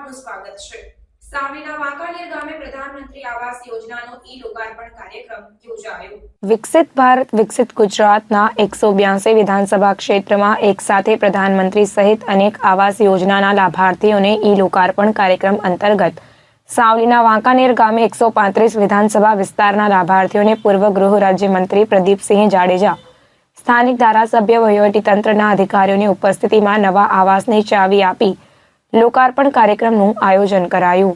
આપનું સ્વાગત છે। સાવલીના વાંકાનેર ગામે પ્રધાનમંત્રી આવાસ યોજનાનો ઈ-લોકાર્પણ કાર્યક્રમ યોજાયો। વિકસિત ભારત વિકસિત ગુજરાતના 182 વિધાનસભા ક્ષેત્રમાં એકસાથે પ્રધાનમંત્રી સહિત અનેક આવાસ યોજનાના લાભાર્થીઓને ઈ-લોકાર્પણ કાર્યક્રમ અંતર્ગત સાવલીના વાંકાનેર ગામે 135 વિધાનસભા વિસ્તારના લાભાર્થીઓને પૂર્વ ગૃહ રાજ્યમંત્રી પ્રદીપસિંહ જાડેજા, સ્થાનિક ધારાસભ્ય, વહીવટીતંત્રના અધિકારીઓની ઉપસ્થિતિમાં નવા આવાસની ચાવી આપી લોકાર્પણ કાર્યક્રમનું આયોજન કરાયું।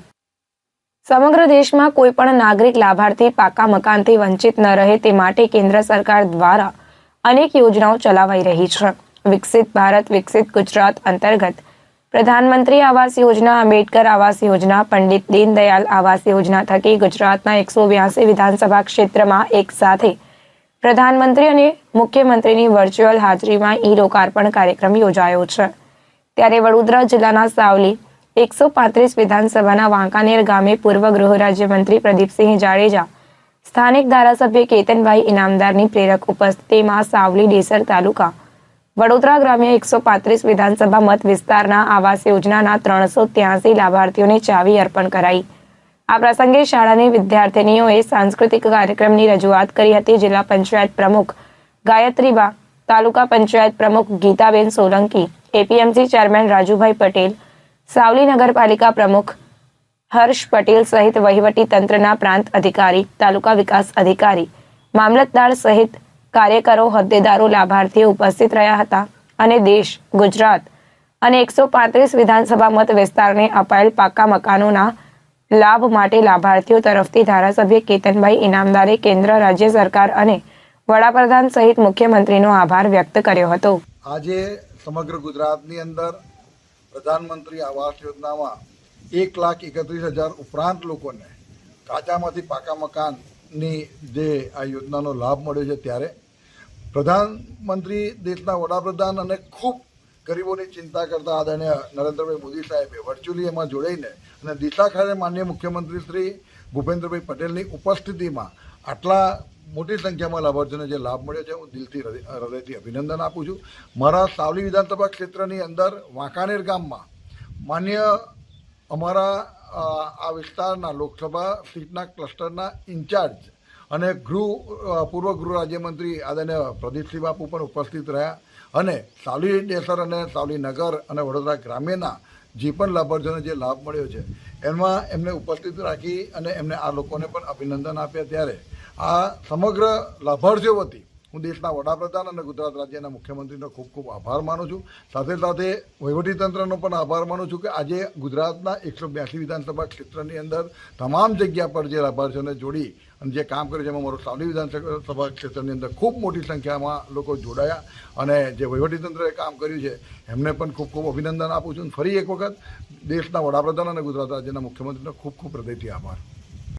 સમગ્ર દેશમાં કોઈ પણ નાગરિક લાભાર્થી પાકા મકાનથી વંચિત ન રહે તે માટે કેન્દ્ર સરકાર દ્વારા અનેક યોજનાઓ ચલાવાઈ રહી છે। વિકસિત ભારત વિકસિત ગુજરાત અંતર્ગત પ્રધાનમંત્રી આવાસ યોજના, આંબેડકર આવાસ યોજના, પંડિત દીનદયાલ આવાસ યોજના થકી ગુજરાતના 182 વિધાનસભા ક્ષેત્રમાં એક સાથે પ્રધાનમંત્રી અને મુખ્યમંત્રીની વર્ચ્યુઅલ હાજરીમાં ઈ-લોકાર્પણ કાર્યક્રમ યોજાયો છે। ત્યારે વડોદરા જિલ્લાના સાવલી 135 વિધાનસભાના વાંકાનેર ગામે પૂર્વ ગૃહ રાજ્યમંત્રી પ્રદીપસિંહ જાડેજા, સ્થાનિક ધારાસભ્ય કેતનભાઈ ઇનામદારની પ્રેરક ઉપસ્થિતિમાં સાવલી ડેસર તાલુકા વડોદરા ગ્રામ્ય 135 વિધાનસભા મત વિસ્તારના આવાસ યોજનાના 383 લાભાર્થીઓને ચાવી અર્પણ કરાઈ। આ પ્રસંગે શાળાની વિદ્યાર્થિનીઓએ સાંસ્કૃતિક કાર્યક્રમની રજૂઆત કરી હતી। જિલ્લા પંચાયત પ્રમુખ ગાયત્રીબા, તાલુકા પંચાયત પ્રમુખ ગીતાબેન સોલંકી, એપીએમસી ચેરમેન રાજુભાઈ પટેલ, સાવલી નગરપાલિકા પ્રમુખ હર્ષ પટેલ સહિત વહીવટી તંત્રના પ્રાંત અધિકારી, તાલુકા વિકાસ અધિકારી, મામલતદાર સહિત કાર્યકરો, હોદ્દેદારો, લાભાર્થીઓ ઉપસ્થિત રહ્યા હતા અને દેશ, ગુજરાત અને 135 વિધાનસભા મત વિસ્તારને અપાયેલ પાકા મકાનોના લાભ માટે લાભાર્થીઓ તરફથી ધારાસભ્ય કેતનભાઈ ઇનામદારે કેન્દ્ર, રાજ્ય સરકાર અને વડાપ્રધાન સહિત મુખ્યમંત્રીનો આભાર વ્યક્ત કર્યો હતો। આજે સમગ્ર ગુજરાતની અંદર પ્રધાનમંત્રી આવાસ યોજનામાં 1,31,000 ઉપરાંત લોકોને કાચામાંથી પાકા મકાનની જે આ યોજનાનો લાભ મળ્યો છે, ત્યારે પ્રધાનમંત્રી, દેશના વડાપ્રધાન અને ખૂબ ગરીબોની ચિંતા કરતા આદરણીય નરેન્દ્રભાઈ મોદી સાહેબે વર્ચ્યુઅલી એમાં જોડાઈને અને દિશા ખાતે માનનીય મુખ્યમંત્રી શ્રી ભૂપેન્દ્રભાઈ પટેલની ઉપસ્થિતિમાં આટલા મોટી સંખ્યામાં લાભાર્થીઓને જે લાભ મળ્યો છે, હું દિલથી હૃદયથી અભિનંદન આપું છું। મારા સાવલી વિધાનસભા ક્ષેત્રની અંદર વાંકાનેર ગામમાં માન્ય અમારા આ વિસ્તારના લોકસભા સીટના ક્લસ્ટરના ઇન્ચાર્જ અને પૂર્વ ગૃહ રાજ્યમંત્રી આદરણીય પ્રદીપસિંહ બાપુ પણ ઉપસ્થિત રહ્યા અને સાવલી ડેસર અને સાવલી નગર અને વડોદરા ગ્રામ્યના જે પણ લાભાર્થીઓને જે લાભ મળ્યો છે એમાં એમને ઉપસ્થિત રાખી અને એમને આ લોકોને પણ અભિનંદન આપ્યા। ત્યારે આ સમગ્ર લાભાર્થીઓ વતી હું દેશના વડાપ્રધાન અને ગુજરાત રાજ્યના મુખ્યમંત્રીનો ખૂબ ખૂબ આભાર માનું છું। સાથે સાથે વહીવટીતંત્રનો પણ આભાર માનું છું કે આજે ગુજરાતના 182 વિધાનસભા ક્ષેત્રની અંદર તમામ જગ્યા પર જે લાભાર્થીઓને જોડી અને જે કામ કર્યું છે, એમાં મારું સાવલી વિધાનસભા ક્ષેત્રની અંદર ખૂબ મોટી સંખ્યામાં લોકો જોડાયા અને જે વહીવટીતંત્રએ કામ કર્યું છે એમને પણ ખૂબ ખૂબ અભિનંદન આપું છું। ફરી એક વખત દેશના વડાપ્રધાન અને ગુજરાત રાજ્યના મુખ્યમંત્રીનો ખૂબ ખૂબ હૃદયથી આભાર।